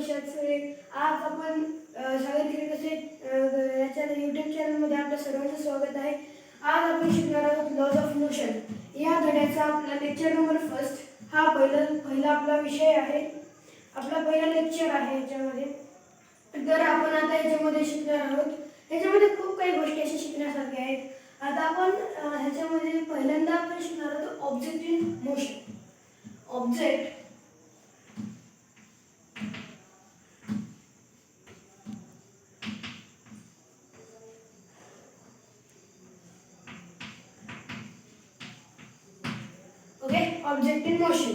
सरे. आज आपण सागर कसे याच्या यूट्यूब चॅनलमध्ये आपल्या सर्वांचं स्वागत आहे. आज आपण शिकणार आहोत लॉज ऑफ मोशन. या धड्याचा आपला लेक्चर नंबर 1 हा पहिला आपला विषय आहे. आपला पहिला लेक्चर आहे याच्यामध्ये. तर आपण आता याच्यामध्ये शिकणार आहोत. याच्यामध्ये खूप काही गोष्टी अशा शिकण्यासारख्या आहेत. आता आपण ह्याच्यामध्ये पहिल्यांदा आपण शिकणार आहोत object in motion. Object object in motion.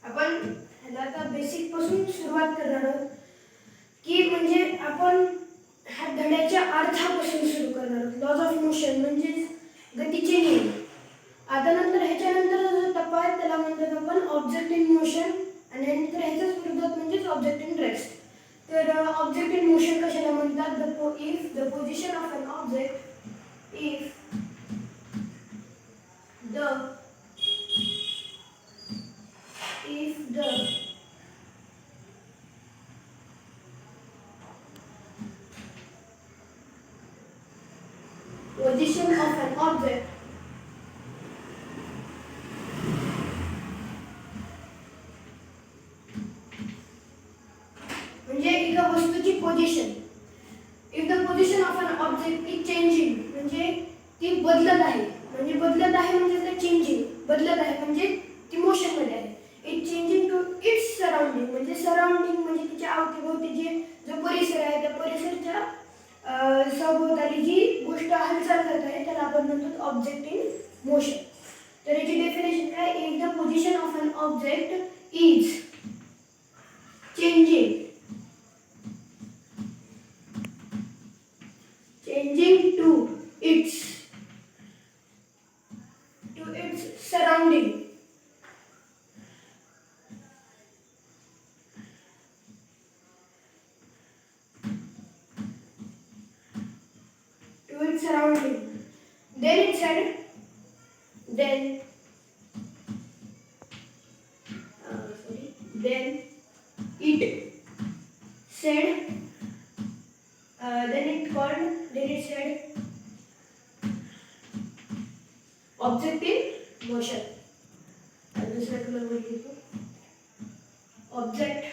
आपण ह्याला आता बेसिक पासून सुरुवात करणार आहोत की म्हणजे आपण ह्या धड्याच्या अर्थापासून सुरू करणार आहोत. लॉज ऑफ मोशन म्हणजे गतीचे नियम. आता नंतर ह्याच्यानंतर जो टप्पा आहे त्याला म्हणतात आपण ऑब्जेक्ट इन मोशन आणि नंतर ह्याच्याच विरोधात म्हणजे ऑब्जेक्ट इन रेस्ट. तर ऑब्जेक्ट इन मोशन कशाला म्हणतात? If the position of an object if the position of an object म्हणजे एका वस्तूची position. if the position of an object is changing म्हणजे ती बदलत आहे. म्हणजे बदलत आहे म्हणजे ते चेंजिंग बदलत आहे म्हणजे ती मोशन मध्ये आहे. It changing to its surrounding म्हणजे सराउंडिंग म्हणजे तिच्या अवतीभोवती जो परिसर आहे त्या परिसराच्या सभोवताली जी गोष्ट हालचाल करत आहे त्याला आपण म्हणतो ऑब्जेक्ट इन मोशन. तर याची डेफिनेशन काय? If the position of an object is changing to its surrounding then it said then it said object in motion. दुसरा कलर बघितलो ऑब्जेक्ट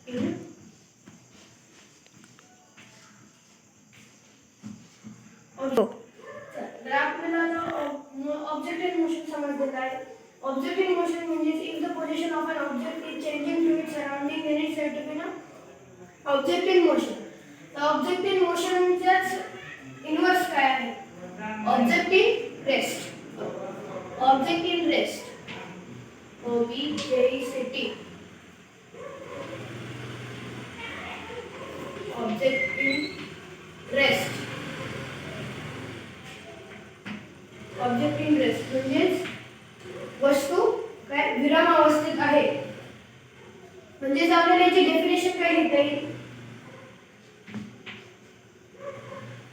इन तर आपल्याला ऑब्जेक्ट इन मोशन समजलेलं आहे. ऑब्जेक्ट इन मोशन म्हणजे if the position of an object is changing to its surrounding then it said to be ना object in motion. तर object in मोशनच्याच इनवर्स काय आहे? Object in rest. Object in rest OBJECT. Object in rest. Object in rest म्हणजे वस्तू काय विरामावस्थेत आहे. म्हणजे आपल्याला याची डेफिनेशन काय लिहिता येईल?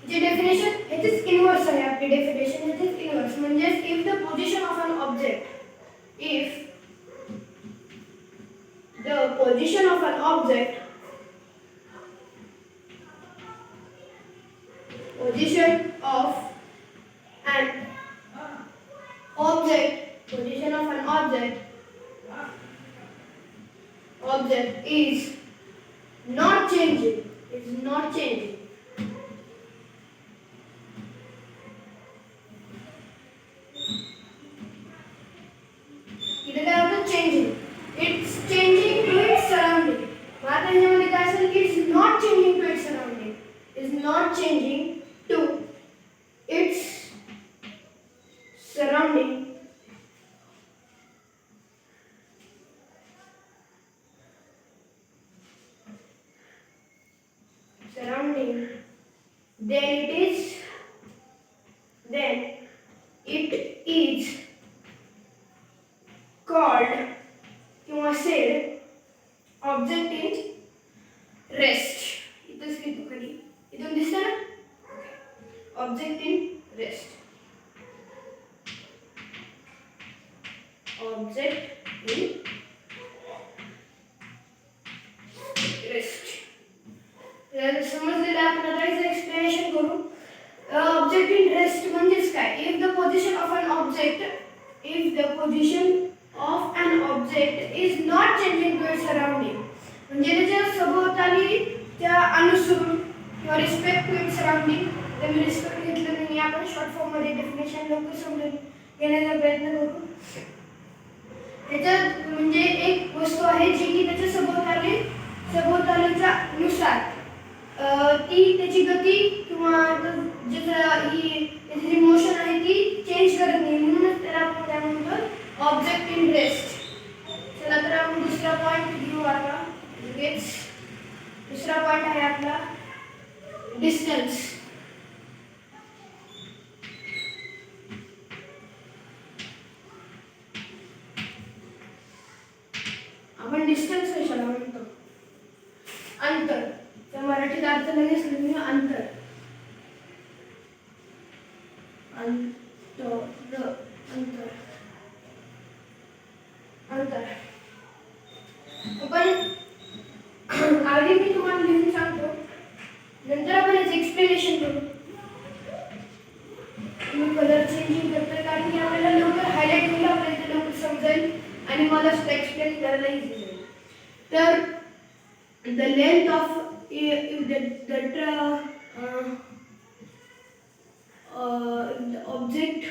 जी डेफिनेशन इज इनवर्स आहे. आपली डेफिनेशन इज इनवर्स म्हणजे if the position of an object position of an object is not changing इथे काय होतं? Changing. It's changing to its surrounding. आता ह्याच्यामध्ये काय असेल? It's not changing to its surrounding. Is not changing to its surrounding. then it is called किंवा said object in rest. इथंच लिहितो खाली. इथून दिसतं ना? Object in rest. Object in rest. समजलेलं आपण आता याचं एक्सप्लेनेशन करू. ऑब्जेक्ट इन रेस्ट म्हणजेच काय? If the position of an object is not changing to its surrounding, म्हणजे त्याच्या सभोवताली त्या अनुसरून किंवा रिस्पेक्ट टू इट्स सराउंडिंग. तर मी रिस्पेक्ट घेतलं नाही, आपण शॉर्ट फॉर्म मध्ये डेफिनेशन लवकर समजून घेण्याचा प्रयत्न करू. त्याच्यात म्हणजे एक वस्तू आहे जी की त्याच्या सभोवतालीच्या नुसार ती त्याची गती किंवा त्याची मोशन आहे ती चेंज करत नाही, म्हणूनच त्याला आपण काय म्हणतो? Object in rest. चला तर आपण दुसरा पॉईंट घेऊ आता. दुसरा पॉईंट आहे आपला डिस्टन्स. आपण डिस्टन्स कशाला म्हणतो? अंतर. त्या मराठीत अर्थ लगेच लिहून अंतर. अंतर आपण आधी मी तुम्हाला लिहून सांगतो, नंतर आपण याचं एक्सप्लेनेशन करू. मी कलर चेंजिंग करतोय कारण की आपल्याला लवकर हायलाइट होईल, आपल्याला लवकर समजेल आणि मला सुद्धा एक्सप्लेन करायला इझी जाईल. तर the length of the object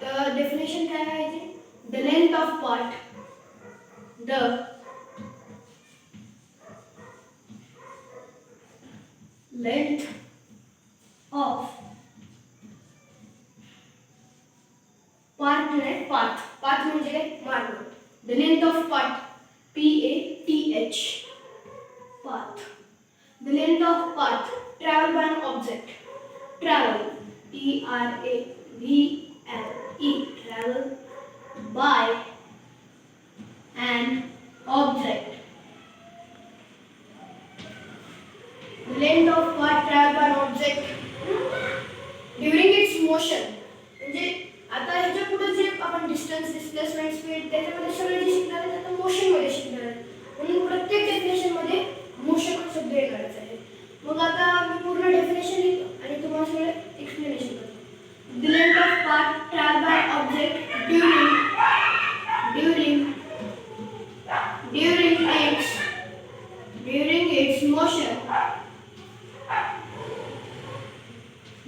the definition काय आहे ते? The length of part, the length of path म्हणजे काय? मार्ग. The length of path, PATH, path. The length of path traveled by an object, travel, TRAVELE, travel by an object. The length of path traveled by an object during its motion. म्हणजे आता ह्याच्या पुढे जे आपण distance, displacement, speed त्याच्यामध्ये सगळे जे शिकणार आहे आता मोशन मध्ये शिकणार आहे, म्हणून प्रत्येक डेफिनेशन मध्ये मोशन हा शब्द येणारच आहे. मग आता मी पूर्ण डेफिनेशन लिहितो आणि तुम्हाला सगळं एक्सप्लेनेशन करतो. The length of path traveled by object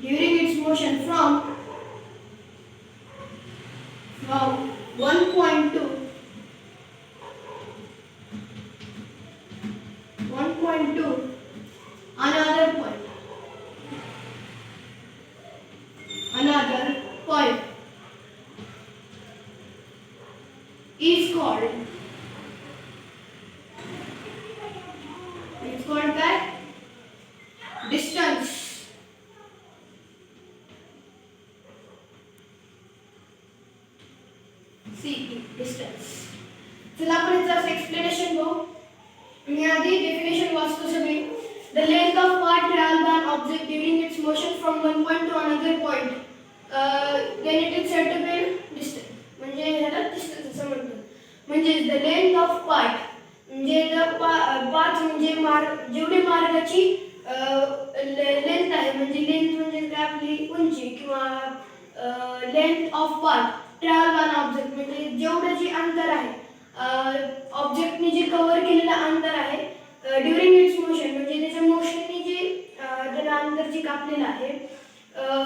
during its motion from 1 point to another point is called that distance. Distance. चला आपण याचं एक्सप्लेनेशन बघू. मी आधी डेफिनेशन वाचतो सगळी. The length of path traveled by an object during its motion from one point to another point, then it is said to be distance. म्हणजे ह्याला distance असं म्हणतात. म्हणजे the length of path म्हणजे पाथ म्हणजे जेवढी मार्गाची लेंथ आहे, म्हणजे लेंथ म्हणजे काय आपली उंची किंवा length of path travel by an object म्हणजे जेवढं जे अंतर आहे ऑब्जेक्टने जे कव्हर केलेलं अंतर आहे ड्युरिंग इट्स मोशन म्हणजे त्याच्या मोशनने जे त्याला अंतर जे कापलेलं आहे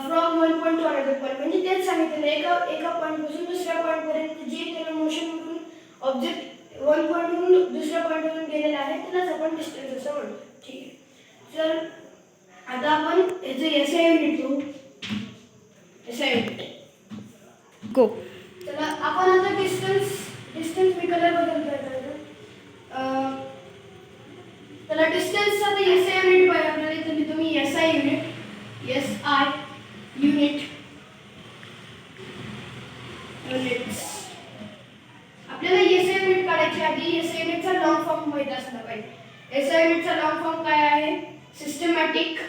from one point two another point म्हणजे तेच सांगितलेलं एका पॉईंटपासून दुसऱ्या पॉईंटपर्यंत जे त्याला मोशनमधून ऑब्जेक्ट वन पॉईंटवरून दुसऱ्या पॉईंटवरून गेलेलं आहे त्यालाच आपण डिस्टन्स असं म्हणतो. ठीक आहे. तर आता आपण याचं SI युनिट घेऊ. SI युनिट गो. चला आपण आता डिस्टन्स मी कलर बदलतोय. त्याला डिस्टन्सचा आता SI युनिट पाहिजे आपल्याला. इथे लिहितो मी SI युनिट. आपल्याला SI युनिट काढायची आधी SI युनिटचा लॉंग फॉर्म माहित असला पाहिजे. SI युनिटचा लॉंग फॉर्म काय आहे? Systematic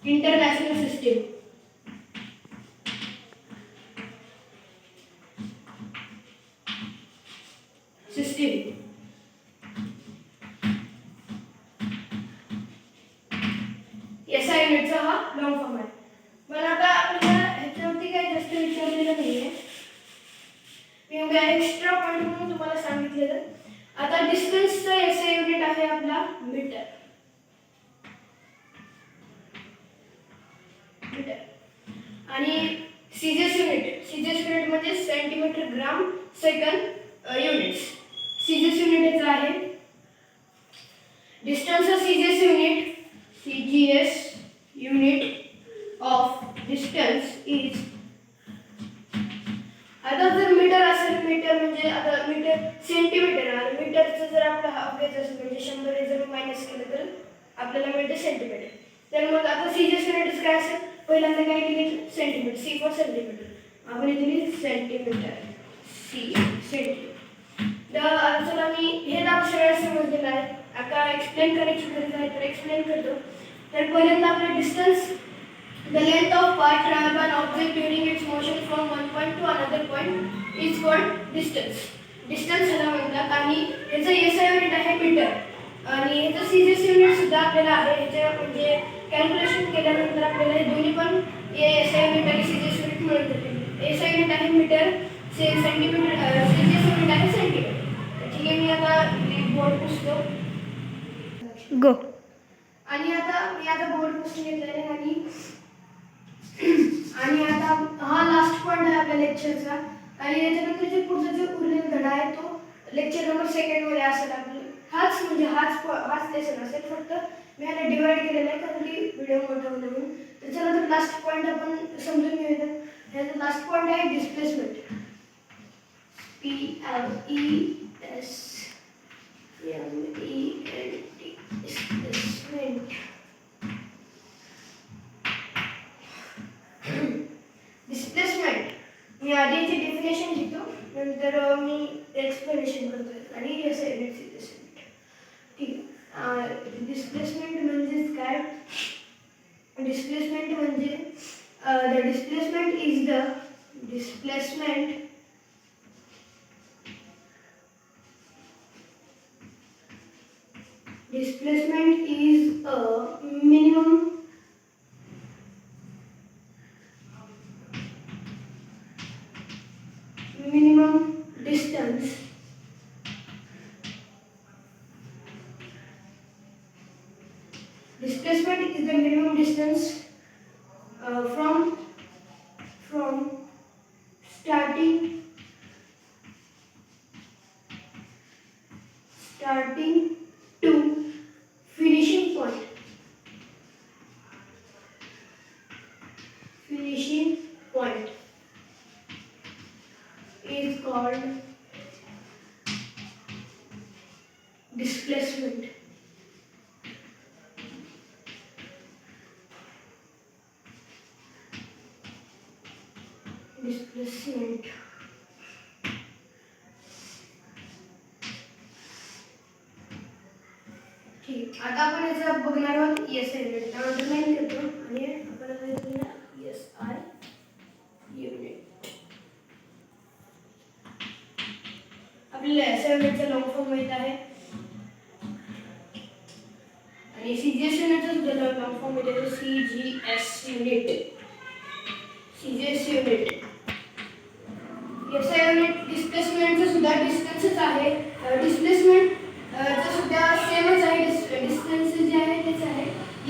international system. SI युनिटचा हा लॉंग फॉर्म आहे. पण आता आपल्याला ह्याच्यावरती काही जास्त विचारलेलं नाहीये, मी एक्स्ट्रा पॉईंट म्हणून तुम्हाला सांगितलेलं. आता डिस्टन्सचा SI युनिट आहे आपला मीटर. आणि सीजीएस युनिट म्हणजे centimetre gram second units. CGS unit आहे. डिस्टन्सचा CGS unit of distance is. आता जर मीटर असेल, मीटर म्हणजे आता मीटर सेंटीमीटर आहे. मीटरचं जर आपल्याला हाफ घ्यायचं असेल म्हणजे 100 जर मायनस केलं तर आपल्याला मिळते सेंटीमीटर. तर मग आता सीजीएस युनिट काय असेल, पहिल्यांदा काय केली सेंटीमीटर, सी फॉर सेंटीमीटर. आपण इथे सेंटीमीटर, सी सेंटीमीटर. तर चला मी हे दाब सगळ्यात समजलेलं आहे. आता एक्सप्लेन करायची गरज आहे तर एक्सप्लेन करतो. तर पहिल्यांदा आपलं distance, the length of path traveled by an object during its motion from one point to another point is called distance. Distance ह्याला म्हणतात. आणि याचं SI युनिट आहे मीटर. आणि याचं सीजीएस युनिट सुद्धा आपल्याला आहे. ह्याच्या म्हणजे कॅल्क्युलेशन केल्यानंतर आपल्याला हे दोन्ही पण SI युनिट आणि सीजीएस युनिट मिळून जाते. SI युनिट आहे मीटर, सेंटीमीटर, सीजीएस युनिट आहे सेंटीमीटर. ठीक आहे, मी आता बोर्ड पुसतो. गो. आणि आता बोर्ड पुसून घेतलेला आहे. आणि आता हा लास्ट पॉइंट आहे आपल्या लेक्चरचा. आणि याच्यानंतर जे पुढचा जो उरलेला धडा आहे तो लेक्चर नंबर 2 मध्ये असेल. आपलं हाच लेसन असेल, फक्त मी याला डिवाइड केलेलं आहे कारण की व्हिडिओ मोठा होता म्हणून. तर चला तर लास्ट पॉइंट आपण समजून घेऊया. ह्याचा लास्ट पॉइंट आहे डिस्प्लेसमेंट. डिस्प्लेसमेंट. डिस्प्लेसमेंट मी आधी याची डेफिनेशन घेतो, नंतर मी एक्सप्लेनेशन करतो आणि SI युनिट सीजीएस युनिट. ठीक आहे. डिस्प्लेसमेंट म्हणजेच काय? डिस्प्लेसमेंट म्हणजे the displacement is the displacement is a minimum distance displacement is the minimum distance from starting to finishing point. Finishing point is called displacement. Displacement. ठीक, आता आपण याचं बघणार आहोत SI युनिट. त्यानंतर लाईन करतो आणि आपण आता घेऊया SI युनिट. आपल्याला SI युनिटचा लॉंग फॉर्म माहित आहे आणि सीजीएस युनिटचा सुद्धा लॉंग फॉर्म माहित आहे. CGS unit. SI युनिट डिस्प्लेसमेंटचं सुद्धा डिस्टन्सच आहे. डिस्प्लेसमेंट सुद्धा सेमच आहे. डिस्टन्स जे आहे तेच आहे.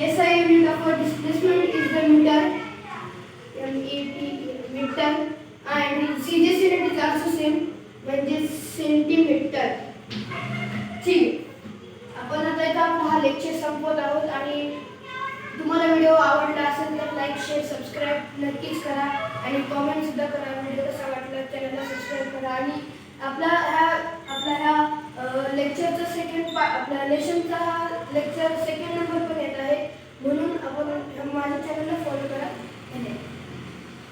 SI unit of displacement is the metre, metre. आणि CGS unit is also same म्हणजे सेंटीमीटर. ठीक, आपण आता इथं आपला हा लेक्चर संपवत आहोत. आणि तुम्हाला व्हिडिओ आवडला असेल तर लाईक, शेअर, सबस्क्राईब नक्कीच करा आणि कॉमेंट सुद्धा करा. व्हिडिओ कसा वाटला चॅनलला सबस्क्राईब करा. आणि आपल्या ह्या लेक्चरचा आपल्या लेसनचा लेक्चर 2nd नंबर पण येत आहे, म्हणून आपण माझ्या चॅनलला फॉलो करा.